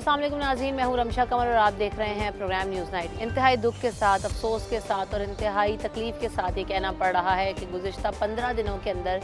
अस्सलाम वालेकुम नाज़रीन, मैं हूं रमशा कमर और आप देख रहे हैं प्रोग्राम न्यूज़ नाइट। इंतहाई दुख के साथ, अफसोस के साथ और इंतहाई तकलीफ़ के साथ ये कहना पड़ रहा है कि गुज़िश्ता 15 दिनों के अंदर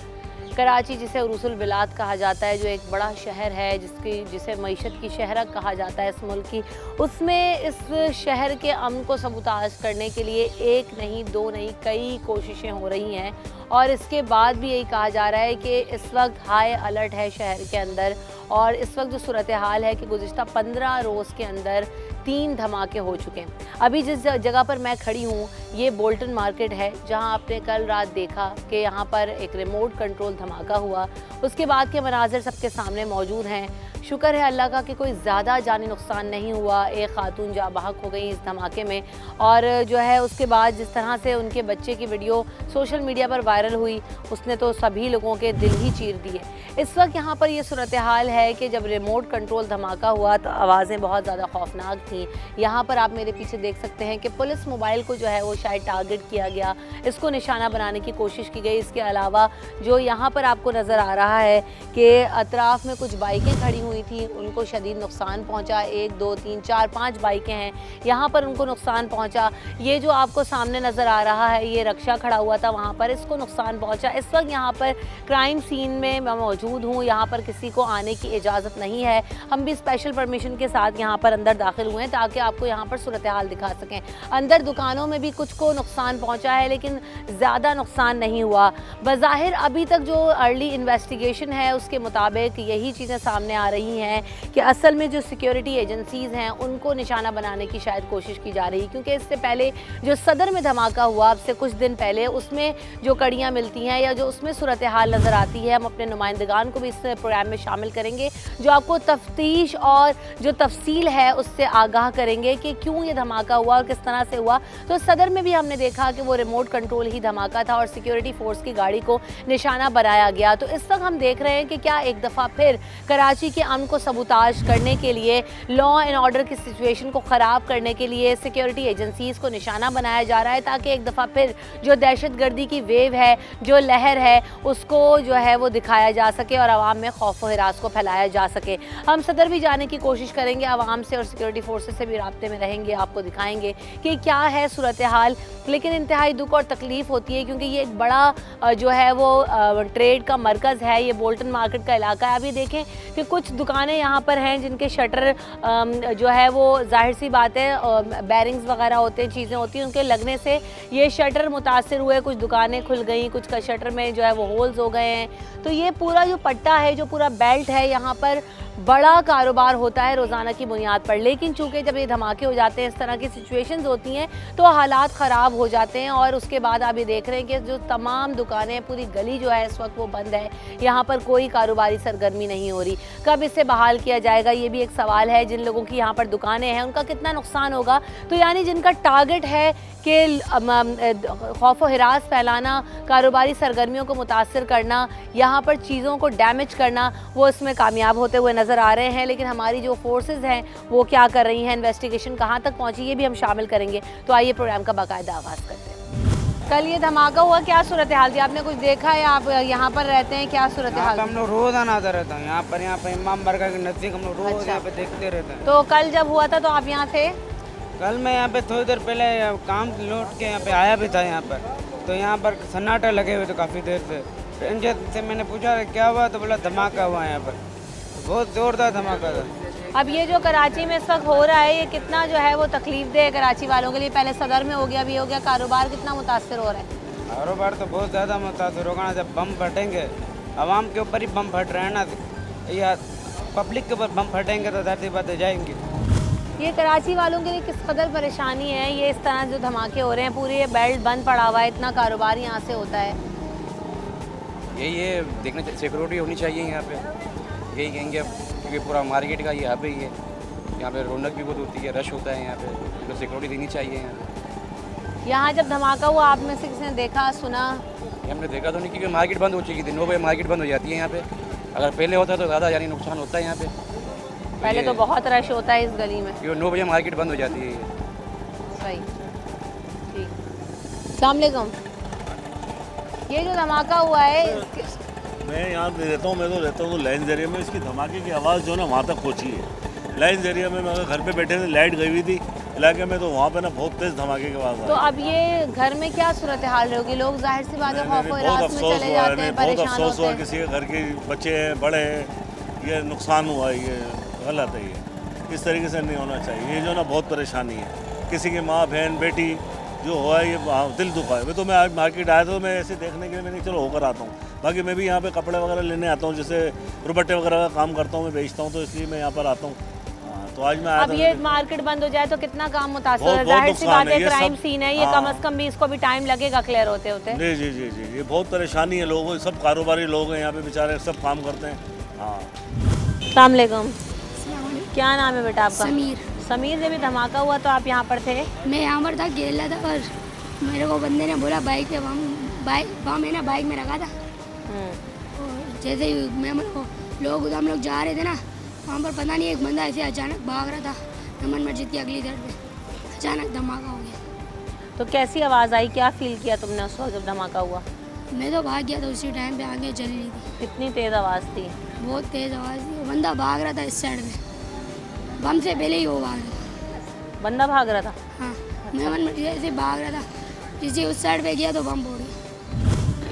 कराची, जिसे उरूसुल बिलाद कहा जाता है, जो एक बड़ा शहर है जिसे मईशत की शहरक कहा जाता है इस मुल्क की, उसमें इस शहर के अमन को सबूताज करने के लिए एक नहीं, दो नहीं, कई कोशिशें हो रही हैं। और इसके बाद भी यही कहा जा रहा है कि इस वक्त हाई अलर्ट है शहर के अंदर। और इस वक्त जो सूरत हाल है कि गुज़िश्ता 15 रोज़ के अंदर 3 धमाके हो चुके हैं। अभी जिस जगह पर मैं खड़ी हूँ ये बोल्टन मार्केट है, जहाँ आपने कल रात देखा कि यहाँ पर एक रिमोट कंट्रोल धमाका हुआ। उसके बाद के मनाज़र सबके सामने मौजूद हैं। शुक्र है अल्लाह का कि कोई ज़्यादा जानी नुकसान नहीं हुआ। एक खातून जाँ बहक हो गई इस धमाके में। और जो है उसके बाद जिस तरह से उनके बच्चे की वीडियो सोशल मीडिया पर वायरल हुई, उसने तो सभी लोगों के दिल ही चीर दिए। इस वक्त यहाँ पर ये सूरत हाल है कि जब रिमोट कंट्रोल धमाका हुआ तो आवाज़ें बहुत ज़्यादा खौफनाक थीं। यहाँ पर आप मेरे पीछे देख सकते हैं कि पुलिस मोबाइल को जो है वो शायद टारगेट किया गया, इसको निशाना बनाने की कोशिश की गई। इसके अलावा जो यहाँ पर आपको नज़र आ रहा है कि अतराफ़ में कुछ बाइकें खड़ी हुई थी, उनको शदीद नुकसान पहुँचा। 1 2 3 4 5 बाइकें हैं, यहाँ पर उनको नुकसान पहुँचा। ये जो आपको सामने नज़र आ रहा है ये रक्षा खड़ा हुआ था, वहाँ पर इसको नुकसान पहुँचा। इस वक्त यहाँ पर क्राइम सीन में मैं मौजूद हूँ, यहाँ पर किसी को आने की इजाज़त नहीं है। हम भी स्पेशल परमिशन के साथ यहाँ पर अंदर दाखिल हुए हैं ताकि आपको यहाँ पर सूरत हाल दिखा सकें। अंदर दुकानों में भी कुछ को नुकसान पहुँचा है लेकिन ज़्यादा नुकसान नहीं हुआ। बज़ाहिर अभी तक जो अर्ली इन्वेस्टिगेशन है उसके मुताबिक यही चीज़ें सामने आ रही हैं कि असल में जो सिक्योरिटी एजेंसीज़ हैं उनको निशाना बनाने की शायद कोशिश की जा रही, क्योंकि इससे पहले जो सदर में धमाका हुआ अब से कुछ दिन पहले, उसमें जो कड़ियाँ मिलती हैं या जो उसमें सूरत हाल नज़र आती है, हम अपने नुमाइंदगान को भी इस प्रोग्राम में शामिल करेंगे जो आपको तफ्तीश और जो तफसील है उससे आगाह करेंगे कि क्यों ये धमाका हुआ और किस तरह से हुआ। तो सदर में भी हमने देखा कि वो रिमोट कंट्रोल ही धमाका था और सिक्योरिटी फोर्स की गाड़ी को निशाना बनाया गया। तो इस वक्त हम देख रहे हैं कि क्या एक दफ़ा फिर कराची के अमन को सबूताज करने के लिए, लॉ एंड ऑर्डर की सिचुएशन को ख़राब करने के लिए सिक्योरिटी एजेंसीज़ को निशाना बनाया जा रहा है ताकि एक दफ़ा फिर जो दहशतगर्दी की वेव है, जो लहर है, उसको जो है वो दिखाया जा सके और आवाम में खौफ व हिरास को फैलाया जा सके। हम सदर भी जाने की कोशिश करेंगे, आवाम से और सिक्योरिटी फोर्सेस से भी राब्ते में रहेंगे, आपको दिखाएंगे कि क्या है सूरत हाल। लेकिन इंतहाई दुख और तकलीफ़ होती है क्योंकि ये एक बड़ा जो है वो ट्रेड का मरकज़ है, ये बोल्टन मार्केट का इलाका है। अभी देखें कि कुछ दुकानें यहाँ पर हैं जिनके शटर जो है वो जाहिर सी बात है बैरिंग्स वगैरह होते हैं, चीज़ें होती हैं, उनके लगने से ये शटर मुतासिर हुए, कुछ दुकानें खुल गई, कुछ का शटर में जो है वो होल्स हो गए हैं। तो ये पूरा जो पट्टा है, जो पूरा बेल्ट है, यहाँ पर बड़ा कारोबार होता है रोज़ाना की बुनियाद पर। लेकिन चूँकि जब ये धमाके हो जाते हैं, इस तरह की सिचुएशंस होती हैं तो हालात ख़राब हो जाते हैं। और उसके बाद आप ये देख रहे हैं कि जो तमाम दुकानें, पूरी गली जो है इस वक्त वो बंद है, यहाँ पर कोई कारोबारी सरगर्मी नहीं हो रही। कब इसे बहाल किया जाएगा ये भी एक सवाल है। जिन लोगों की यहाँ पर दुकानें हैं उनका कितना नुकसान होगा। तो यानी जिनका टारगेट है कि खौफ व हिरास फैलाना, कारोबारी सरगर्मियों को मुतासर करना, यहाँ पर चीज़ों को डैमेज करना, वो इसमें कामयाब होते हुए नज़र आ रहे हैं। लेकिन हमारी जो फोर्सेस हैं वो क्या कर रही हैं, इन्वेस्टिगेशन कहाँ तक पहुँची, ये भी हम शामिल करेंगे। तो आइए प्रोग्राम का बाकायदा आगाज़ करते हैं। कल ये धमाका हुआ, क्या सूरत हाल थी? आपने कुछ देखा है? आप यहाँ पर रहते हैं, क्या सूरत हाल? हम लोग रोज आना आता रहता है यहाँ पर इमाम बारगाह के नज़दीक हम लोग रोज यहाँ पे देखते रहते हैं। तो कल जब हुआ था तो आप यहाँ थे? कल मैं यहाँ पे थोड़ी देर पहले काम लौट के यहाँ पे आया भी था यहाँ पर, तो यहाँ पर सन्नाटे लगे हुए थे काफ़ी देर से। रंजत से मैंने पूछा क्या हुआ, तो बोला धमाका हुआ यहाँ पर, बहुत ज़ोरदार धमाका था। अब ये जो कराची में इस वक्त हो रहा है ये कितना जो है वो तकलीफ दे कराची वालों के लिए? पहले सदर में हो गया, अभी हो गया, कारोबार कितना मुतासर हो रहा है? कारोबार तो बहुत ज़्यादा मुतासर होगा ना। जब बम फटेंगे, आवाम के ऊपर ही बम फट रहे हैं ना, या पब्लिक के ऊपर बम फटेंगे तो धरती बातें जाएंगी। ये कराची वालों के लिए किस कदर परेशानी है, ये इस तरह जो धमाके हो रहे हैं, पूरी ये बेल्ट बंद पड़ा हुआ है, इतना कारोबार यहाँ से होता है। ये देखना सिक्योरिटी होनी चाहिए यहाँ पे, यही कहेंगे अब, क्योंकि पूरा मार्केट का यहाँ पे ही है, यहाँ पे रौनक भी बहुत होती है, रश होता है यहाँ पे, तो सिक्योरिटी देनी चाहिए यहाँ जब धमाका हुआ आप में से किसी ने देखा, सुना? हमने देखा तो नहीं, क्योंकि मार्केट बंद हो चुकी थी। 9 बजे मार्केट बंद हो जाती है यहाँ पे। अगर पहले होता तो ज़्यादा यानी नुकसान होता है यहाँ पे। पहले तो बहुत रश होता है इस गली में, क्योंकि 9 बजे मार्केट बंद हो जाती है। सही, ठीक। अस्सलाम वालेकुम। ये जो धमाका हुआ है मैं यहाँ रहता हूँ, मैं तो रहता हूँ तो लाइन जरिए में, इसकी धमाके की आवाज़ जो है ना वहाँ तक पहुँची है। लाइन्स एरिया में मैं घर पे बैठे थे, लाइट गई हुई थी इलाके में, तो वहाँ पे ना बहुत तेज़ धमाके के आवाज़ तो आई। अब ये घर में क्या सूरत हाल होगी? लोग जाहिर सी बात है खौफ और बहुत हिरास में अफसोस चले हुआ, जाते हैं, बहुत परेशान अफसोस होते हुआ, हैं। किसी के घर के बच्चे हैं, बड़े हैं, ये नुकसान हुआ, ये गलत है, ये इस तरीके से नहीं होना चाहिए। ये जो ना बहुत परेशानी है, किसी की माँ बहन बेटी जो हुआ है, ये दिल दुखा है। मैं तो मैं आज मार्केट आया था, तो मैं ऐसे देखने के लिए मैंने चलो होकर आता हूँ। बाकी मैं भी यहाँ पे कपड़े वगैरह लेने आता हूँ, जैसे दुपट्टे वगैरह का काम करता हूँ, मैं बेचता हूँ, तो इसलिए मैं यहाँ पर आता हूँ। हाँ, तो आज मैं आया अब था। ये मार्केट बंद हो जाए तो कितना काम मुतासर है? बहुत जाहिर सी नुकसान बात है, है, ये क्राइम सब- सीन है ये, हाँ। कम से कम भी इसको भी टाइम लगेगा क्लियर होते होते। जी जी जी जी, ये बहुत परेशानी है लोगों को, सब कारोबारी लोग हैं यहाँ पे बेचारे, सब काम करते हैं। हाँ, अस्सलाम वालेकुम। क्या नाम है बेटा आपका? समीर। समीर, जब ये धमाका हुआ तो आप यहाँ पर थे? मैं यहाँ पर था, खेल रहा था, और मेरे को बंदे ने बोला बाइक पे वहाँ मैं ना बाइक में रखा था, और जैसे ही हम लोग जा रहे थे ना, वहाँ पर पता नहीं एक बंदा ऐसे अचानक भाग रहा था नमन मस्जिद की अगली तरफ पे, अचानक धमाका हो गया। तो कैसी आवाज़ आई, क्या फील किया तुमने उस वक्त जब धमाका हुआ? मैं तो भाग गया था, उसी टाइम पे आगे चल रही थी, कितनी तेज़ आवाज़ थी? बहुत तेज़ आवाज़ थी। वो बंदा भाग रहा था इस साइड में, बम से पहले ही वो भाग रहा था। बंदा भाग रहा था? हाँ, नमन मस्जिद ऐसे भाग रहा था, किसी उस साइड पे गया तो बम फोड़ गया।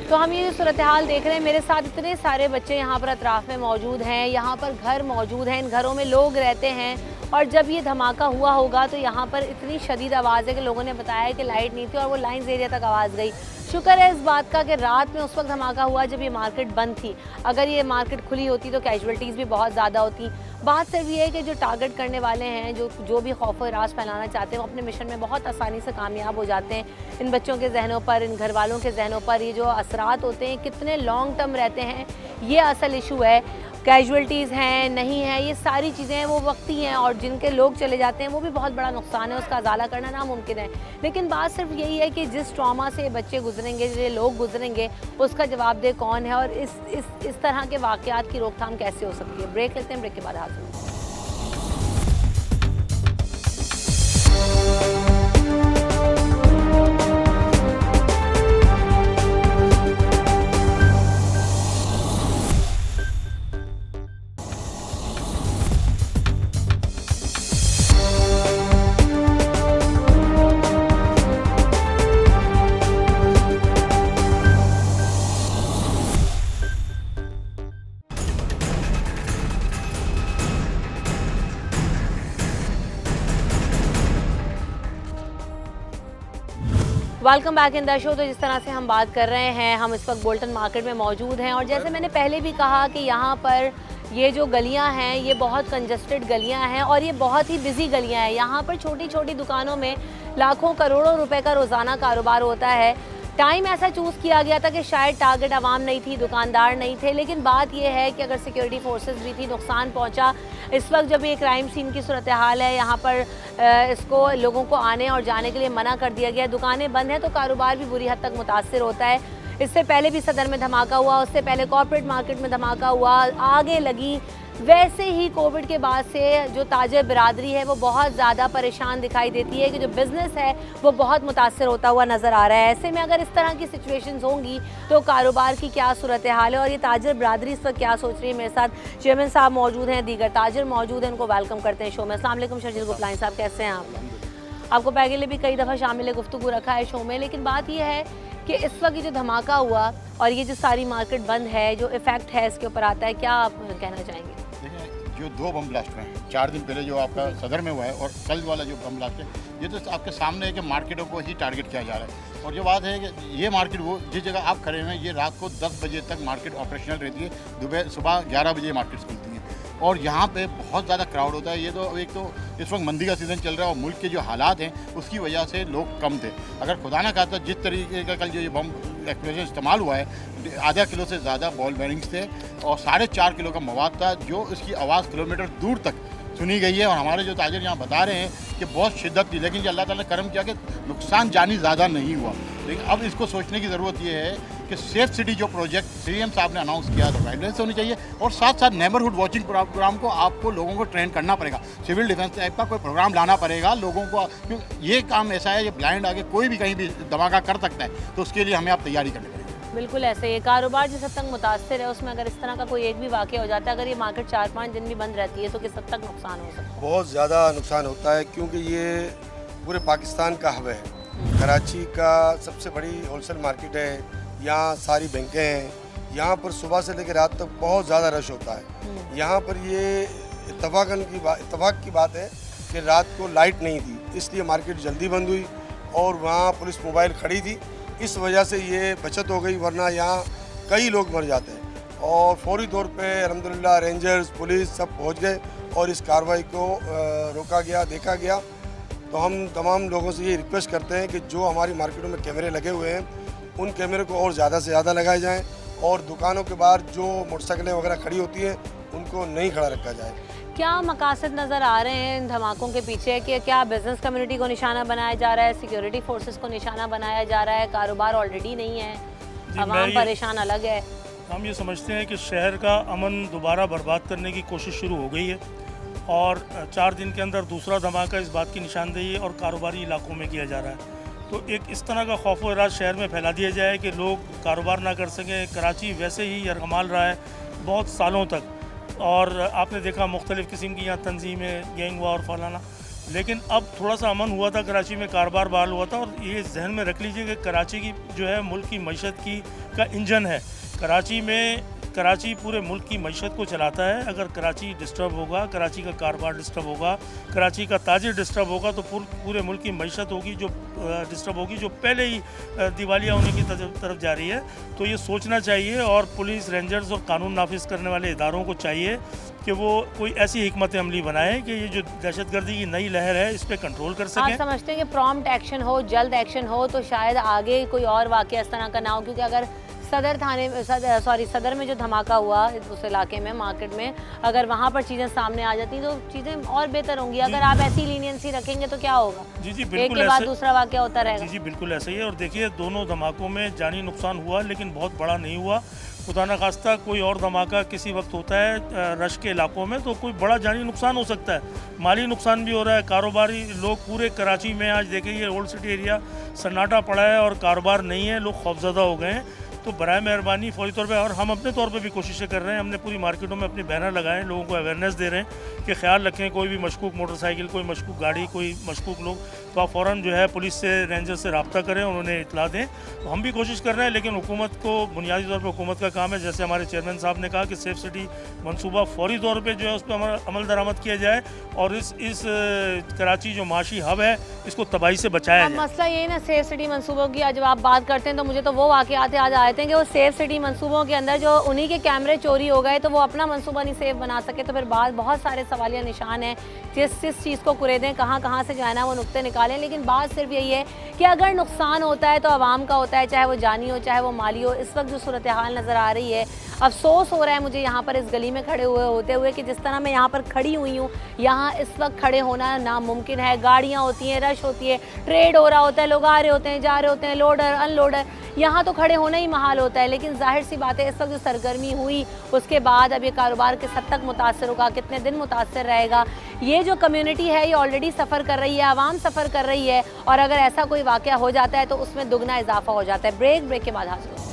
तो हम ये जो सूरत हाल देख रहे हैं, मेरे साथ इतने सारे बच्चे यहाँ पर अतराफ़ में मौजूद हैं, यहाँ पर घर मौजूद हैं, इन घरों में लोग रहते हैं, और जब ये धमाका हुआ होगा तो यहाँ पर इतनी शदीद आवाज़ है कि लोगों ने बताया कि लाइट नहीं थी और वो लाइन्स एरिया तक आवाज़ गई। शुक्र है इस बात का कि रात में उस वक्त धमाका हुआ जब ये मार्केट बंद थी। अगर ये मार्केट खुली होती तो कैजुअल्टीज़ भी बहुत ज़्यादा होती। बात सिर्फ ये है कि जो टारगेट करने वाले हैं, जो भी खौफ और हिरास फैलाना चाहते हैं, वो अपने मिशन में बहुत आसानी से कामयाब हो जाते हैं। इन बच्चों के जहनों पर, इन घर वालों के जहनों पर ये जो असरात होते हैं कितने लॉन्ग टर्म रहते हैं, ये असल इशू है। कैजुअल्टीज़ हैं, नहीं है, ये सारी चीज़ें हैं वो वक्ती हैं, और जिनके लोग चले जाते हैं वो भी बहुत बड़ा नुकसान है, उसका अजाला करना नामुमकिन है। लेकिन बात सिर्फ यही है कि जिस ट्रॉमा से बच्चे गुजरेंगे, जो लोग गुजरेंगे, उसका जवाबदेह कौन है, और इस तरह के वाक़यात की रोकथाम कैसे हो सकती है। ब्रेक लेते हैं, ब्रेक के बाद हाजिर होंगे। Welcome back in the show. तो जिस तरह से हम बात कर रहे हैं, हम इस वक्त बोल्टन मार्केट में मौजूद हैं, और जैसे मैंने पहले भी कहा कि यहाँ पर ये जो गलियाँ हैं ये बहुत कंजस्टेड गलियाँ हैं, और ये बहुत ही बिजी गलियाँ हैं। यहाँ पर छोटी छोटी दुकानों में लाखों करोड़ों रुपए का रोज़ाना कारोबार होता है। टाइम ऐसा चूज़ किया गया था कि शायद टारगेट आवाम नहीं थी, दुकानदार नहीं थे, लेकिन बात यह है कि अगर सिक्योरिटी फोर्सेस भी थी, नुकसान पहुंचा। इस वक्त जब ये क्राइम सीन की सूरत हाल है, यहाँ पर इसको लोगों को आने और जाने के लिए मना कर दिया गया, दुकानें बंद हैं, तो कारोबार भी बुरी हद तक मुतासर होता है। इससे पहले भी सदर में धमाका हुआ, उससे पहले कॉर्पोरेट मार्केट में धमाका हुआ, आगे लगी। वैसे ही कोविड के बाद से जो ताजर बिरादरी है वो बहुत ज़्यादा परेशान दिखाई देती है, कि जो बिज़नेस है वो बहुत मुतासर होता हुआ नज़र आ रहा है। ऐसे में अगर इस तरह की सिचुएशंस होंगी तो कारोबार की क्या सूरत हाल है, और ये ताजर बिरादरी इस वक्त क्या सोच रही है। मेरे साथ चेयरमैन साहब मौजूद हैं, दीगर ताजर मौजूद हैं, उनको वेलकम करते हैं शो में। अस्सलाम वालेकुम शर्जील गुपलानी साहब, कैसे हैं आप? आपको पहले भी कई दफ़ा शामिल गुफ्तगू रखा है शो में, लेकिन बात यह है कि इस वक्त ये जो धमाका हुआ और ये जो सारी मार्केट बंद है, जो इफ़ेक्ट है इसके ऊपर आता है, क्या आप कहना चाहेंगे? जो 2 बम ब्लास्ट हुए हैं 4 दिन पहले, जो आपका सदर में हुआ है, और कल वाला जो बम ब्लास्ट है, ये तो आपके सामने है कि मार्केटों को ही टारगेट किया जा रहा है। और जो बात है कि ये मार्केट, वो जिस जगह आप खड़े हैं, ये रात को 10 बजे तक मार्केट ऑपरेशनल रहती है, सुबह 11 बजे मार्केट खुलती है, और यहाँ पे बहुत ज़्यादा क्राउड होता है। ये तो एक तो इस वक्त मंदी का सीज़न चल रहा है, और मुल्क के जो हालात हैं उसकी वजह से लोग कम थे। अगर खुदा ना खाता जिस तरीके का कल जो ये बम एक्सप्लोजन इस्तेमाल हुआ है, आधा किलो से ज़्यादा बॉल बेरिंग्स थे और 4.5 किलो का मवाद था, जो इसकी आवाज़ किलोमीटर दूर तक सुनी गई है। और हमारे जो ताजर यहाँ बता रहे हैं कि बहुत शिद्दत थी, लेकिन अल्लाह ताला ने करम किया कि नुकसान जानी ज़्यादा नहीं हुआ। लेकिन अब इसको सोचने की ज़रूरत ये है कि सेफ सिटी जो प्रोजेक्ट सीएम साहब ने अनाउंस किया तो गाइडलाइंस होनी चाहिए, और साथ साथ नेबरहुड वॉचिंग प्रोग्राम को आपको लोगों को ट्रेन करना पड़ेगा। सिविल डिफेंस टाइप का कोई प्रोग्राम लाना पड़ेगा लोगों को, क्योंकि ये काम ऐसा है, ये ब्लाइंड आगे कोई भी कहीं भी धमाका कर सकता है, तो उसके लिए हमें आप तैयारी करनी पड़ेगी। बिल्कुल ऐसे ही है। कारोबार जिस हद तक मुतासर है उसमें अगर इस तरह का कोई एक भी वाक़या हो जाता है, अगर ये मार्केट 4-5 दिन भी बंद रहती है तो किस हद तक नुकसान हो सकता है? बहुत ज़्यादा नुकसान होता है क्योंकि ये पूरे पाकिस्तान का हब है। कराची का सबसे बड़ी होलसेल मार्केट है, यहाँ सारी बैंकें हैं, यहाँ पर सुबह से लेकर रात तक बहुत ज़्यादा रश होता है। यहाँ पर ये इत्तफाक की बात है कि रात को लाइट नहीं थी, इसलिए मार्केट जल्दी बंद हुई और वहाँ पुलिस मोबाइल खड़ी थी, इस वजह से ये बचत हो गई, वरना यहाँ कई लोग मर जाते हैं। और फौरी तौर पे अल्हम्दुलिल्लाह रेंजर्स पुलिस सब पहुँच गए और इस कार्रवाई को रोका गया, देखा गया। तो हम तमाम लोगों से ये रिक्वेस्ट करते हैं कि जो हमारी मार्केटों में कैमरे लगे हुए हैं उन कैमरे को और ज़्यादा से ज़्यादा लगाए जाएँ और दुकानों के बाहर जो मोटरसाइकिलें वगैरह खड़ी होती हैं उनको नहीं खड़ा रखा जाए। क्या मकासद नज़र आ रहे हैं इन धमाकों के पीछे कि क्या बिजनेस कम्युनिटी को निशाना बनाया जा रहा है, सिक्योरिटी फोर्सेस को निशाना बनाया जा रहा है, कारोबार ऑलरेडी नहीं है, आवाम परेशान अलग है? हम ये समझते हैं कि शहर का अमन दोबारा बर्बाद करने की कोशिश शुरू हो गई है और 4 दिन के अंदर दूसरा धमाका इस बात की निशानदेही और कारोबारी इलाकों में किया जा रहा है। तो एक इस तरह का खौफ व इराद शहर में फैला दिया जाए कि लोग कारोबार ना कर सकें। कराची वैसे ही यरगमाल रहा है बहुत सालों तक और आपने देखा मुख्तलिफ़ किस्म की यहाँ तंजीमें, गैंग वार और फलाना, लेकिन अब थोड़ा सा अमन हुआ था, कराची में कारोबार बहाल हुआ था। और ये जहन में रख लीजिए कि कराची की जो है मुल्क की मईशत की का इंजन है। कराची पूरे मुल्क की मईशत को चलाता है। अगर कराची डिस्टर्ब होगा, कराची का कारोबार डिस्टर्ब होगा, कराची का ताजिर डिस्टर्ब होगा तो पूरे मुल्क की मईशत होगी जो डिस्टर्ब होगी, जो पहले ही दिवालिया होने की तरफ जा रही है। तो ये सोचना चाहिए और पुलिस, रेंजर्स और कानून नाफिज करने वाले इदारों को चाहिए कि वो कोई ऐसी हिकमत अमली बनाए कि ये जो दहशतगर्दी की नई लहर है इस पर कंट्रोल कर सकें। आप समझते हैं कि प्रॉम्प्ट एक्शन हो, जल्द एक्शन हो तो शायद आगे कोई और वाक़या इस तरह का ना हो? क्योंकि अगर सदर में जो धमाका हुआ उस इलाके में, मार्केट में, अगर वहाँ पर चीज़ें सामने आ जाती तो चीज़ें और बेहतर होंगी। अगर आप ऐसी लीनियंसी रखेंगे तो क्या होगा? जी एक बिल्कुल के बाद दूसरा वाक़या होता रहेगा। जी बिल्कुल ऐसा ही है। और देखिए दोनों धमाकों में जानी नुकसान हुआ लेकिन बहुत बड़ा नहीं हुआ। खुदा न खास्ता कोई और धमाका किसी वक्त होता है रश के इलाकों में तो कोई बड़ा जानी नुकसान हो सकता है, माली नुकसान भी हो रहा है। कारोबारी लोग पूरे कराची में आज देखिए ये ओल्ड सिटी एरिया सन्नाटा पड़ा है और कारोबार नहीं है, लोग खौफजदा हो गए हैं। तो बराए मेहरबानी फौरी तौर पे, और हम अपने तौर पे भी कोशिशें कर रहे हैं, हमने पूरी मार्केटों में अपने बैनर लगाए, लोगों को अवेयरनेस दे रहे हैं कि ख्याल रखें, कोई भी मशकूक मोटरसाइकिल, कोई मशकूक गाड़ी, कोई मशकूक लोग तो आप फ़ौरन जो है पुलिस से, रेंजर से रब्ता करें, उन्होंने इतला दें। तो हम भी कोशिश कर रहे हैं, लेकिन हुकूमत को बुनियादी तौर पर हुकूमत का काम है, जैसे हमारे चेयरमैन साहब ने कहा कि सेफ सिटी मनसूबा फौरी तौर पर जो है उस पर अमल दरामद किया जाए और इस कराची जो माशी हब है इसको तबाही से बचाया जाए। मसला ये ना सेफ सिटी मनसूबों की जब आप बात करते हैं तो मुझे तो वो वाक़यात याद आते हैं कि वो सेफ सिटी मनसूबों के अंदर जो उन्हीं के कैमरे चोरी हो गए तो वो अपना मनसूबा नहीं सेफ बना सके। तो फिर बहुत सारे सवालिया निशान हैं जिस चीज़ को कुरेदें, कहाँ से जो है ना वो नुक्ते निकालें। लेकिन बात सिर्फ यही है कि अगर नुकसान होता है तो आवाम का होता है, चाहे वो जानी हो चाहे वो माली हो। इस वक्त जो सूरत हाल नज़र आ रही है, अफसोस हो रहा है मुझे यहाँ पर इस गली में खड़े होते हुए कि जिस तरह मैं यहाँ पर खड़ी हुई हूँ, यहाँ इस वक्त खड़े होना नामुमकिन है। गाड़ियाँ होती हैं, रश होती है, ट्रेड हो रहा होता है, लोग आ रहे होते हैं, जा रहे होते हैं, लोडर अनलोडर, यहाँ तो खड़े होना ही महाल होता है। लेकिन जाहिर सी बात है इस वक्त जो सरगर्मी हुई उसके बाद अब ये कारोबार किस हद तक मुतासर होगा, कितने दिन मुतासर रहेगा। ये जो कम्युनिटी है ये ऑलरेडी सफ़र कर रही है, आवाम सफ़र कर रही है और अगर ऐसा कोई वाक़या हो जाता है तो उसमें दुगना इजाफा हो जाता है। ब्रेक के बाद हाजिर होंगे।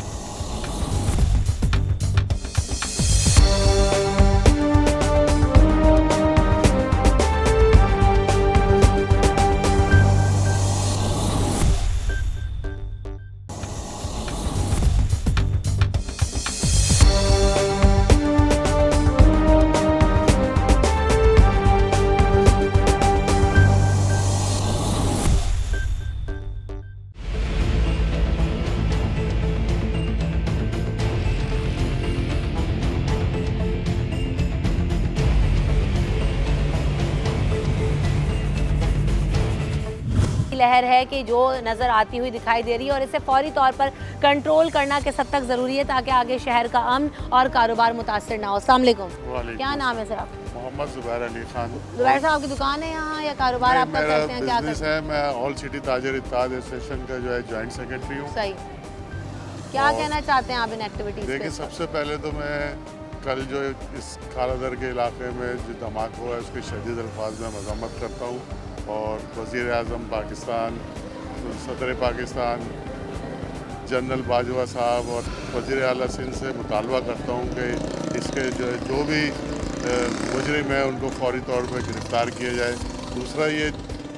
लहर है कि जो नज़र आती हुई दिखाई दे रही है और इसे फौरी तौर पर कंट्रोल करना किस हद तक ज़रूरी है ताकि आगे शहर का अमन और कारोबार मुतासर ना हो। अस्सलाम वालेकुम। क्या नाम है सर आपका? मोहम्मद ज़ुबैर अली खान। ज़ुबैर साहब आपकी दुकान है यहाँ या कारोबार आपका करते हैं? क्या बिजनेस है, मैं ऑल सिटी ताजिर इत्तेहाद एसोसिएशन का जो है जॉइंट सेक्रेटरी हूँ। सही। क्या कहना चाहते हैं आप इन एक्टिविटीज़? देखिए सबसे पहले तो मैं कल जो इस खालादर के इलाके में जो धमाका हुआ है उसकी शदीद अल्फाज में मज़म्मत करता हूँ और वज़ीर आज़म पाकिस्तान, सदर पाकिस्तान जनरल बाजवा साहब और वज़ीर आला सिंध से मुतालबा करता हूँ कि इसके जो भी मुजरिम है उनको फौरी तौर पर गिरफ़्तार किया जाए। दूसरा ये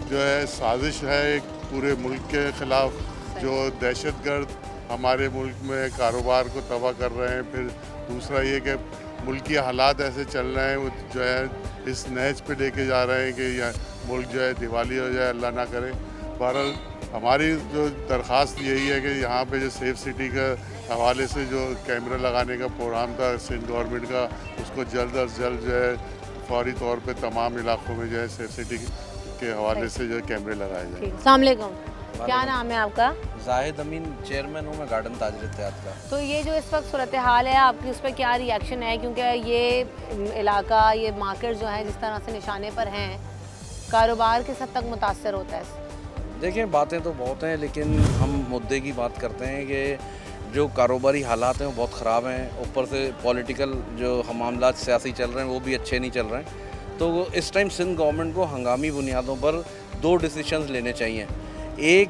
जो है साजिश है एक पूरे मुल्क के ख़िलाफ़, जो दहशतगर्द हमारे मुल्क में कारोबार को तबाह कर रहे हैं। फिर दूसरा ये कि मुल्की हालात ऐसे चल रहे हैं वो जो है इस नहज पे लेके जा रहे हैं कि यह मुल्क जो है दिवाली हो जाए, अल्लाह ना करे। बहरहाल हमारी जो दरख्वास्त यही है कि यहाँ पे जो सेफ सिटी का हवाले से जो कैमरा लगाने का प्रोग्राम था सिंध गवर्नमेंट का, उसको जल्द अज जल्द जो है फौरी तौर पे तमाम इलाकों में जो है सेफ सिटी के हवाले से जो है कैमरे लगाए जाए। अस्सलाम वालेकुम, क्या नाम है आपका? जाहिद अमीन, चेयरमैन हूँ मैं गार्डन ताजर इत्तेहाद का। तो ये जो इस वक्त सूरत हाल है आपकी, उस पर क्या रिएक्शन है? क्योंकि ये इलाका, ये मार्केट जो है जिस तरह से निशाने पर हैं, कारोबार किस हद तक मुतासर होता है? देखिए बातें तो बहुत हैं, लेकिन हम मुद्दे की बात करते हैं कि जो कारोबारी हालात हैं वो बहुत ख़राब हैं। ऊपर से पॉलिटिकल जो मामला सियासी चल रहे हैं वो भी अच्छे नहीं चल रहे हैं। तो इस टाइम सिंध गवर्नमेंट को हंगामी बुनियादों पर 2 डिसीशंस लेने चाहिए। एक,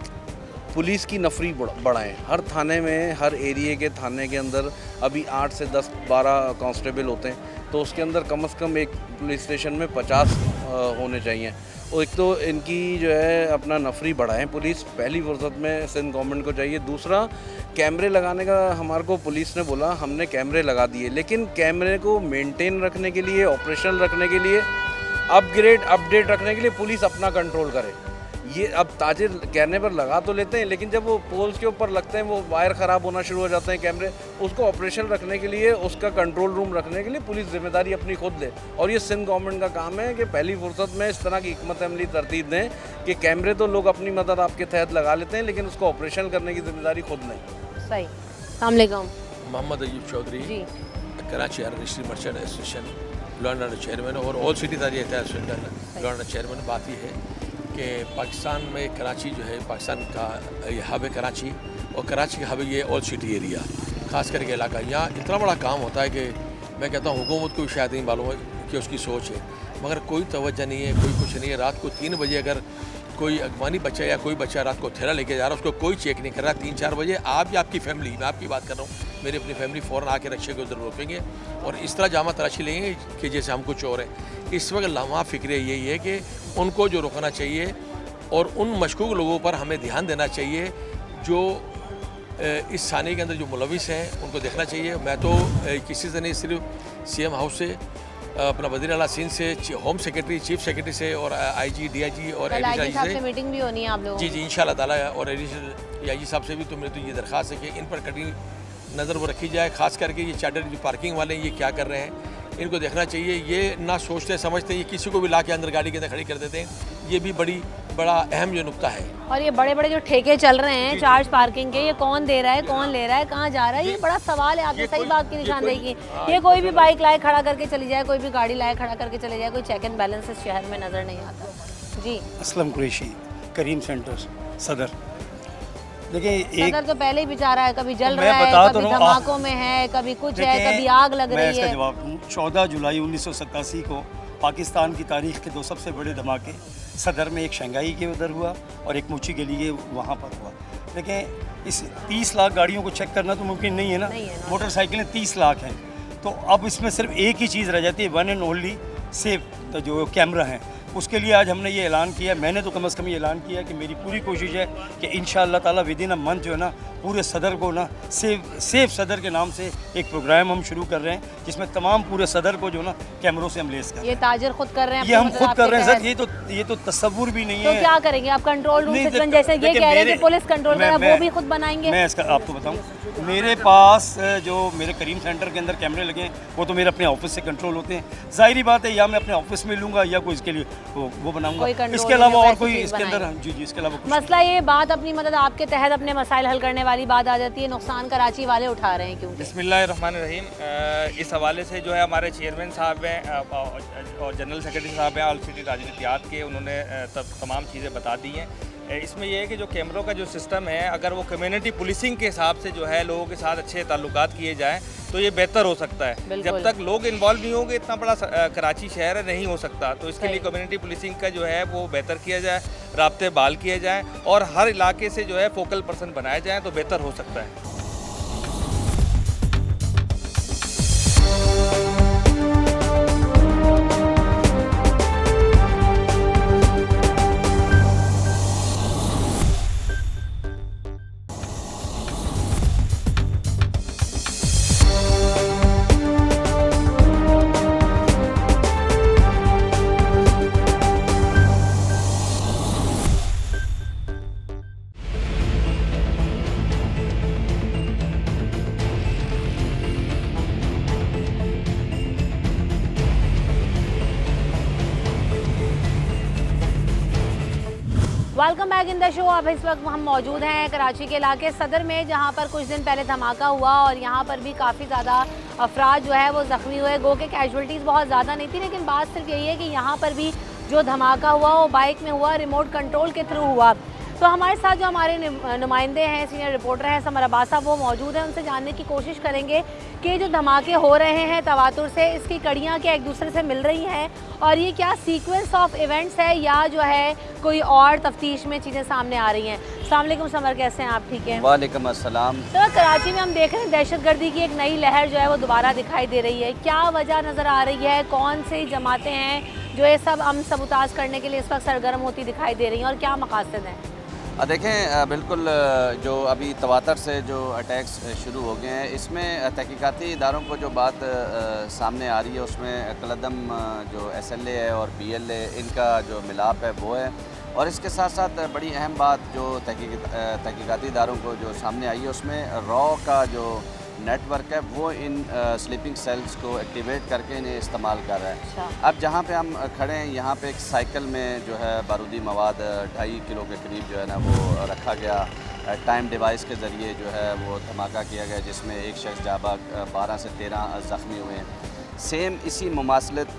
पुलिस की नफरी बढ़ाएं। हर थाने में, हर एरिए के थाने के अंदर अभी 8 से 10-12 कांस्टेबल होते हैं, तो उसके अंदर कम से कम एक पुलिस स्टेशन में 50 होने चाहिए। और एक तो इनकी जो है अपना नफरी बढ़ाएं पुलिस, पहली फुर्सत में सिंध गवर्नमेंट को चाहिए। दूसरा, कैमरे लगाने का हमारे को पुलिस ने बोला, हमने कैमरे लगा दिए, लेकिन कैमरे को मेंटेन रखने के लिए, ऑपरेशनल रखने के लिए, अपडेट रखने के लिए पुलिस अपना कंट्रोल करे। ये अब ताजिर कहने पर लगा तो लेते हैं, लेकिन जब वो पोल्स के ऊपर लगते हैं, वो वायर ख़राब होना शुरू हो जाते हैं कैमरे, उसको ऑपरेशन रखने के लिए, उसका कंट्रोल रूम रखने के लिए पुलिस जिम्मेदारी अपनी खुद ले। और ये सिंध गवर्नमेंट का काम है कि पहली फुर्सत में इस तरह की हिकमत अमली तरतीब दें कि कैमरे तो लोग अपनी मदद आपके तहत लगा लेते हैं, लेकिन उसको ऑपरेशन करने की जिम्मेदारी खुद नहीं। सही। अस्सलाम वालेकुम। Mohammad Ayub Chaudhary, ji, Karachi registry merchant association London chairman और ऑल सिटी ताजिर इत्तेहाद लॉन्डन चेयरमैन। बात यह है कि पाकिस्तान में कराची जो है, पाकिस्तान का ये हब है कराची, और कराची का हब है ये ऑल सिटी एरिया, ख़ास करके इलाका। यहाँ इतना बड़ा काम होता है कि मैं कहता हूँ हुकूमत को भी शायद नहीं मालूम है कि उसकी सोच है, मगर कोई तवज्जो नहीं है, कोई कुछ नहीं है। रात को 3 बजे अगर कोई अगवानी बच्चा या कोई बच्चा रात को थैला लेके जा रहा है, उसको कोई चेक नहीं कर रहा। 3-4 बजे आप या आपकी फैमिली, मैं आपकी बात कर रहा हूँ, मेरी अपनी फैमिली फ़ौरन आके रक्षे के उधर रोकेंगे और इस तरह जामा तलाशी लेंगे कि जैसे हम कुछ और हैं। इस वक्त लम्हा फ़िक्र यही है कि उनको जो रोकना चाहिए और उन मशकूक लोगों पर हमें ध्यान देना चाहिए जो इस थाने के अंदर जो मुलविस हैं, उनको देखना चाहिए। मैं तो किसी से नहीं, सिर्फ CM हाउस से, अपना वज़ीर आला सिंध से, होम सेक्रेटरी, चीफ सेक्रेटरी से और IG, DIG और एडीजी साहब से मीटिंग भी होनी है आप लोगों जी इंशाल्लाह ताला, और एडीजी IG साहब से भी तो मेरी तो ये दरख्वास्त है कि इन पर कड़ी नज़र वो रखी जाए। ख़ास करके ये चार्टर जो पार्किंग वाले हैं, ये क्या कर रहे हैं, इनको देखना चाहिए। ये ना सोचते समझते, ये किसी को भी ला के अंदर गाड़ी के अंदर खड़ी कर देते हैं। ये भी बड़ा अहम जो नुक्ता है। और ये बड़े बड़े जो ठेके चल रहे हैं चार्ज पार्किंग के, ये कौन दे रहा है, कौन ले रहा है, कहाँ जा रहा है, ये बड़ा सवाल है। आपने सही बात की निशानदेही की। ये कोई भी बाइक लाए खड़ा करके चली जाए, कोई भी गाड़ी लाए खड़ा करके चले जाए, कोई चेक एंड बैलेंस इस शहर में नज़र नहीं आता। जी, असलम कुरैशी, करीम सेंटर सदर। देखिए सदर तो पहले ही बेचारा है, कभी जल रहा है, कभी धमाकों में है, कभी कुछ है, कभी आग लग रही है। मैं इसका जवाब दूँ। 14 जुलाई 1987 को पाकिस्तान की तारीख के 2 सबसे बड़े धमाके सदर में, एक शंघाई के उधर हुआ और एक मुची गली के वहाँ पर हुआ। लेकिन इस 30 लाख गाड़ियों को चेक करना तो मुमकिन नहीं है ना, मोटरसाइकिलें 30 लाख हैं। तो अब इसमें सिर्फ एक ही चीज़ रह जाती है, वन एंड ओनली सेफ, तो जो कैमरा हैं। उसके लिए आज हमने ये ऐलान किया, मैंने तो कम से कम ये ऐलान किया कि मेरी पूरी कोशिश है कि इंशाअल्लाह ताला विदिन अ मंथ जो है ना, पूरे सदर को ना सेफ सदर के नाम से एक प्रोग्राम हम शुरू कर रहे हैं, जिसमें तमाम पूरे सदर को जो ना कैमरों से हम लेस कर रहे हैं। ये ताजर खुद कर रहे हैं, ये हम खुद कर रहे हैं सर। ये तो तस्वुर भी नहीं है। तो क्या करेंगे आप? कंट्रोल रूम सिस्टम जैसे ये कह रहे हैं कि पुलिस कंट्रोल कर रहा है, वो भी खुद बनाएंगे? मैं इसका आपको बताऊँ, मेरे पास जो मेरे करीम सेंटर के अंदर कैमरे लगे हैं, वो तो मेरे अपने ऑफिस से कंट्रोल होते हैं। जाहिर बात है, या मैं अपने ऑफिस में लूँगा या कोई इसके लिए वो बनाऊँगा। इसके अलावा और कोई इसके अंदर जी इसके अलावा मसला ये बात अपनी मदद आपके तहत अपने मसाइल हल करने वाली बात आ जाती है, नुकसान कराची वाले उठा रहे हैं क्यों? बिस्मिल्लाहिर्रहमानिर्रहीम। इस हवाले से जो है हमारे चेयरमैन साहब हैं और जनरल सेक्रेटरी साहब हैं ऑल सिटी ताजिर इत्तेहाद के, उन्होंने तमाम चीज़ें बता दी हैं। इसमें ये है कि जो कैमरों का जो सिस्टम है, अगर वो कम्युनिटी पुलिसिंग के हिसाब से जो है लोगों के साथ अच्छे ताल्लुकात किए जाएँ तो ये बेहतर हो सकता है। जब तक लोग इन्वॉल्व नहीं होंगे, इतना बड़ा कराची शहर है, नहीं हो सकता। तो इसके लिए कम्युनिटी पुलिसिंग का जो है वो बेहतर किया जाए, राब्ते बहाल किए जाएँ और हर इलाके से जो है फोकल पर्सन बनाए जाएँ तो बेहतर हो सकता है। Welcome back in the show. अब इस वक्त हम मौजूद हैं कराची के इलाके सदर में, जहां पर कुछ दिन पहले धमाका हुआ और यहां पर भी काफ़ी ज़्यादा अफराद जो है वो ज़ख्मी हुए। गो के कैजुअल्टीज़ बहुत ज़्यादा नहीं थी, लेकिन बात सिर्फ यही है कि यहाँ पर भी जो धमाका हुआ वो बाइक में हुआ, रिमोट कंट्रोल के थ्रू हुआ। तो हमारे साथ जो हमारे नुमाइंदे हैं, सीनियर रिपोर्टर हैं समर अब्बास साहब, वो मौजूद हैं। उनसे जानने की कोशिश करेंगे कि जो धमाके हो रहे हैं तवातुर से, इसकी कड़ियाँ क्या एक दूसरे से मिल रही हैं और ये क्या सीक्वेंस ऑफ इवेंट्स है या जो है कोई और तफ्तीश में चीज़ें सामने आ रही हैं। अस्सलाम वालेकुम समर, कैसे हैं आप? ठीक हैं। वालेकुम अस्सलाम। तो कराची में हम देख रहे हैं दहशतगर्दी की एक नई लहर जो है वो दोबारा दिखाई दे रही है। क्या वजह नज़र आ रही है? कौन सी जमातें हैं जो ये सब अमन सबूताज करने के लिए इस वक्त सरगर्म होती दिखाई दे रही हैं और क्या मकासद हैं? देखें, बिल्कुल जो अभी तवातर से जो अटैक्स शुरू हो गए हैं, इसमें तहकीकाती इदारों को जो बात सामने आ रही है उसमें कलदम जो SLA है और BLA, इनका जो मिलाप है वो है। और इसके साथ साथ बड़ी अहम बात जो तहकीकाती इदारों को जो सामने आई है उसमें रॉ का जो नेटवर्क है वो इन स्लीपिंग सेल्स को एक्टिवेट करके इन्हें इस्तेमाल कर रहा है। अच्छा। अब जहाँ पे हम खड़े हैं यहाँ पे एक साइकिल में जो है बारूदी मवाद 2.5 किलो के करीब जो है ना वो रखा गया। टाइम डिवाइस के ज़रिए जो है वो धमाका किया गया, जिसमें एक शख्स जाबाग 12 से 13 ज़ख्मी हुए हैं। सेम इसी मुमासलत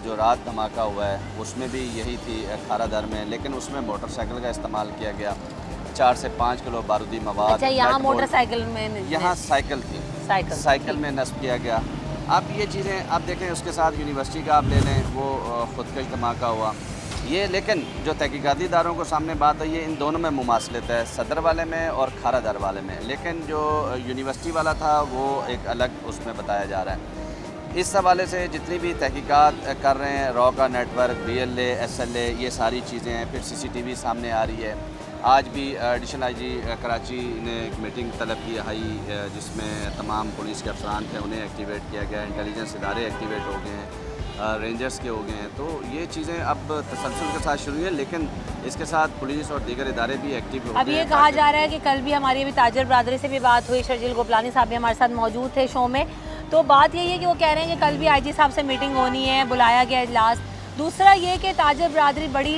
जो रात धमाका हुआ है उसमें भी यही थी खारा दर में, लेकिन उसमें मोटरसाइकिल का इस्तेमाल किया गया। 4 से 5 किलो बारूदी मवाद। अच्छा, यहाँ मोटरसाइकिल में, यहाँ साइकिल थी, साइकिल में नस्ब किया गया। अब ये चीज़ें आप देखें, उसके साथ यूनिवर्सिटी का आप ले लें, वो खुदकश धमाका हुआ ये। लेकिन जो तहकीकाती इदारों को सामने बात है, ये इन दोनों में मुमासलत है, सदर वाले में और खारा दर वाले में। लेकिन जो यूनिवर्सिटी वाला था वो एक अलग उसमें बताया जा रहा है। इस हवाले से जितनी भी तहकीकात कर रहे हैं, रॉ का नेटवर्क, BLA, SLA, ये सारी चीज़ें हैं। फिर CCTV सामने आ रही है। आज भी एडिशनल IG कराची ने एक मीटिंग तलब की हाई, जिसमें तमाम पुलिस के अफसरान थे, उन्हें एक्टिवेट किया गया। इंटेलिजेंस इदारे एक्टिवेट हो गए हैं, रेंजर्स के हो गए हैं। तो ये चीज़ें अब तसलसल के साथ शुरू हैं, लेकिन इसके साथ पुलिस और दीगर इदारे भी एक्टिव हो गए हैं। अब ये कहा जा रहा है कि कल भी हमारी अभी ताजर बरादरी से भी बात हुई, शर्जील गोपलानी साहब भी हमारे साथ मौजूद थे शो में। तो बात यही है कि वो कह रहे हैं कि कल भी IG साहब से मीटिंग होनी है, बुलाया गया इजलास। दूसरा ये कि ताजर बरादरी बड़ी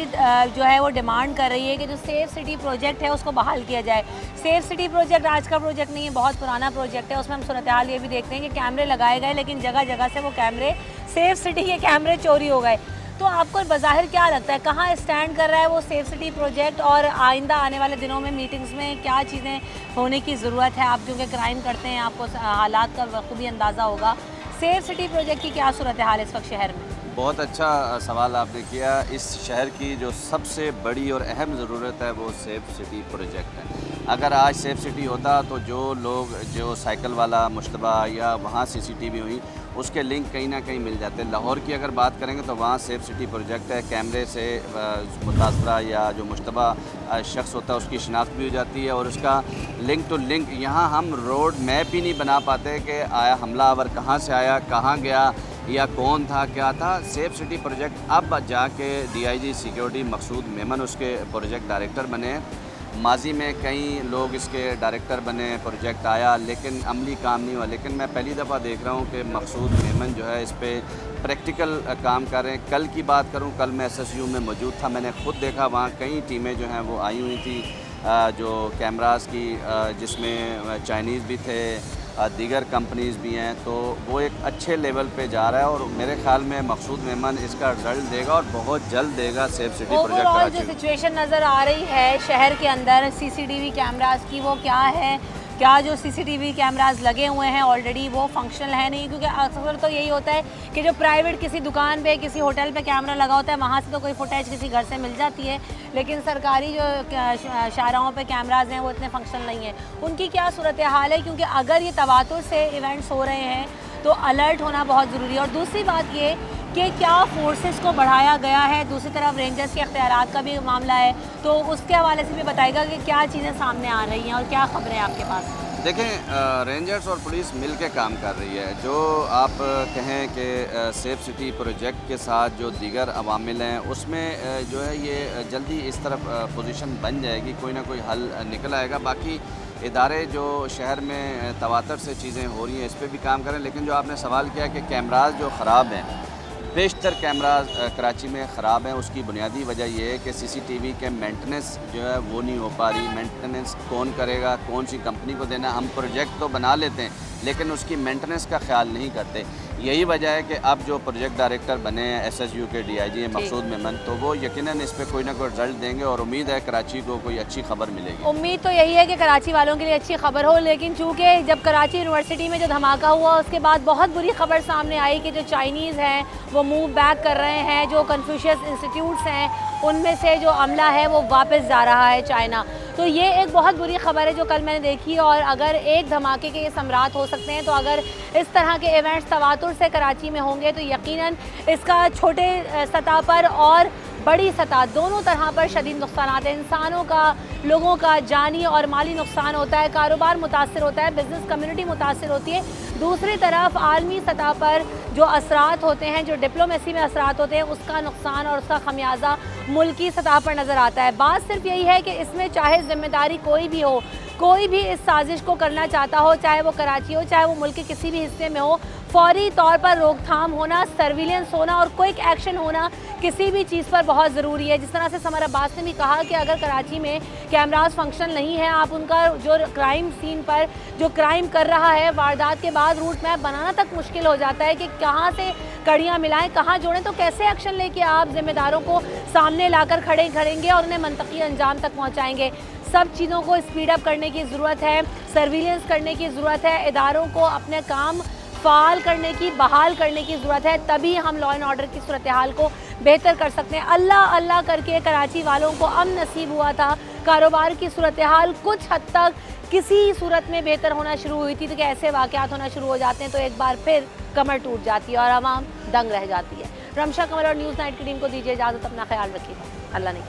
जो है वो डिमांड कर रही है कि जो सेफ सिटी प्रोजेक्ट है उसको बहाल किया जाए। सेफ सिटी प्रोजेक्ट आज का प्रोजेक्ट नहीं है, बहुत पुराना प्रोजेक्ट है। उसमें हम सूरत हाल ये भी देखते हैं कि कैमरे लगाए गए, लेकिन जगह जगह से वो कैमरे, सेफ सिटी के कैमरे चोरी हो गए। तो आपको बज़ाहिर क्या लगता है, कहाँ स्टैंड कर रहा है वो सेफ सिटी प्रोजेक्ट, और आइंदा आने वाले दिनों में मीटिंग्स में क्या चीज़ें होने की ज़रूरत है? आप क्योंकि क्राइम करते हैं, आपको हालात का बखूबी अंदाज़ा होगा। सेफ सिटी प्रोजेक्ट की क्या सूरत हाल है इस वक्त शहर में? बहुत अच्छा सवाल आपने किया। इस शहर की जो सबसे बड़ी और अहम ज़रूरत है वो सेफ सिटी प्रोजेक्ट है। अगर आज सेफ सिटी होता तो जो लोग, जो साइकिल वाला मुश्तबा या वहाँ CCTV हुई, उसके लिंक कहीं ना कहीं मिल जाते हैं। लाहौर की अगर बात करेंगे तो वहाँ सेफ सिटी प्रोजेक्ट है, कैमरे से मुतासरा या जो मुश्तबा शख्स होता है उसकी शिनाख्त भी हो जाती है और उसका लिंक टू लिंक। यहाँ हम रोड मैप ही नहीं बना पाते कि आया हमलावर कहाँ से आया, कहाँ गया, या कौन था, क्या था। सेफ सिटी प्रोजेक्ट अब जाके DIG सिक्योरिटी मकसूद मेमन उसके प्रोजेक्ट डायरेक्टर बने। माजी में कई लोग इसके डायरेक्टर बने, प्रोजेक्ट आया, लेकिन अमली काम नहीं हुआ। लेकिन मैं पहली दफ़ा देख रहा हूँ कि मकसूद मेमन जो है इस पर प्रैक्टिकल काम कर रहे हैं। कल की बात करूँ, कल मैं SSU में मौजूद था, मैंने ख़ुद देखा वहाँ कई टीमें जो हैं वो आई हुई थी, जो कैमरास की, जिसमें चाइनीज़ भी थे, दीगर कंपनीज़ भी हैं, तो वो एक अच्छे लेवल पे जा रहा है और मेरे ख्याल में मकसूद मेमन इसका रिजल्ट देगा और बहुत जल्द देगा सेफ सिटी प्रोजेक्ट ओवरऑल जो कराची। सिचुएशन नज़र आ रही है शहर के अंदर सीसीटीवी कैमरास की, वो क्या है? क्या जो सीसीटीवी कैमरास लगे हुए हैं ऑलरेडी वो फंक्शनल है नहीं? क्योंकि अक्सर तो यही होता है कि जो प्राइवेट किसी दुकान पे, किसी होटल पे कैमरा लगा होता है, वहाँ से तो कोई फुटेज किसी घर से मिल जाती है, लेकिन सरकारी जो शाहराहों पे कैमराज हैं वो इतने फंक्शनल नहीं है। उनकी क्या सूरत हाल है? क्योंकि अगर ये तवातुर से इवेंट्स हो रहे हैं तो अलर्ट होना बहुत ज़रूरी है। और दूसरी बात ये कि क्या फोर्सेस को बढ़ाया गया है, दूसरी तरफ रेंजर्स के अख्तियारात का भी मामला है, तो उसके हवाले से भी बताएगा कि क्या चीज़ें सामने आ रही हैं और क्या खबरें आपके पास? देखें, रेंजर्स और पुलिस मिल के काम कर रही है। जो आप कहें कि सेफ सिटी प्रोजेक्ट के साथ जो दीगर अवामिल हैं उसमें जो है ये जल्दी इस तरफ पोजीशन बन जाएगी, कोई ना कोई हल निकल आएगा। बाकी इदारे जो शहर में तवातर से चीज़ें हो रही हैं इस पर भी काम करें। लेकिन जो आपने सवाल किया कि कैमराज जो ख़राब हैं, बेशतर कैमराज कराची में ख़राब हैं, उसकी बुनियादी वजह यह है कि सीसीटीवी के मेंटेनेंस जो है वो नहीं हो पा रही। मेंटेनेंस कौन करेगा, कौन सी कंपनी को देना? हम प्रोजेक्ट तो बना लेते हैं लेकिन उसकी मेंटेनेंस का ख्याल नहीं करते। यही वजह है कि अब जो प्रोजेक्ट डायरेक्टर बने हैं SSU के DIG मकसूद मेमन, तो वो यकीनन इस पर कोई ना कोई रिजल्ट देंगे और उम्मीद है कराची को कोई अच्छी खबर मिलेगी। उम्मीद तो यही है कि कराची वालों के लिए अच्छी खबर हो, लेकिन चूँकि जब कराची यूनिवर्सिटी में जो धमाका हुआ उसके बाद बहुत बुरी खबर सामने आई कि जो चाइनीज़ हैं वो मूव बैक कर रहे हैं, जो कन्फ्यूशियस इंस्टीट्यूट्स हैं उनमें से जो अमला है वो वापस जा रहा है चाइना। तो ये एक बहुत बुरी खबर है जो कल मैंने देखी। और अगर एक धमाके के ये समरात हो सकते हैं, तो अगर इस तरह के इवेंट्स तवातुर से कराची में होंगे तो यकीनन इसका छोटे सतह पर और बड़ी सतह दोनों तरह पर शदीद नुकसान हैं। इंसानों का, लोगों का जानी और माली नुकसान होता है, कारोबार मुतासर होता है, बिज़नेस कम्युनिटी मुतासर होती है। दूसरी तरफ आलमी सतह पर जो असरात होते हैं, जो डिप्लोमेसी में असरात होते हैं, उसका नुकसान और उसका खमियाजा मुल्की सतह पर नज़र आता है। बात सिर्फ यही है कि इसमें चाहे जिम्मेदारी कोई भी हो, कोई भी इस साजिश को करना चाहता हो, चाहे वो कराची हो, चाहे वो मुल्क के किसी भी हिस्से में हो, फौरी तौर पर रोकथाम होना, सर्विलेंस होना और क्विक एक्शन होना किसी भी चीज़ पर बहुत ज़रूरी है। जिस तरह से समर अब्बास ने भी कहा कि अगर कराची में कैमराज फंक्शन नहीं है, आप उनका जो क्राइम सीन पर जो क्राइम कर रहा है वारदात के बाद रूट मैप बनाना तक मुश्किल हो जाता है कि कहाँ से कड़ियाँ मिलाएं, कहाँ जोड़ें, तो कैसे एक्शन लेके आप जिम्मेदारों को सामने लाकर खड़े करेंगे और उन्हें मंतकी अंजाम तक पहुँचाएंगे। सब चीज़ों को स्पीड अप करने की ज़रूरत है, सर्विलेंस करने की ज़रूरत है, इदारों को अपने काम फ़ाल करने की, बहाल करने की ज़रूरत है, तभी हम लॉ एंड ऑर्डर की सूरत हाल को बेहतर कर सकते हैं। अल्लाह अल्लाह करके कराची वालों को अमन नसीब हुआ था, कारोबार की सूरत हाल कुछ हद तक किसी सूरत में बेहतर होना शुरू हुई थी, तो कि ऐसे वाक़यात होना शुरू हो जाते हैं तो एक बार फिर कमर टूट जाती है और आवाम दंग रह जाती है। रमशा कमर और न्यूज़ नाइट की टीम को दीजिए इजाज़त, अपना ख्याल रखिएगा। अल्लाह ने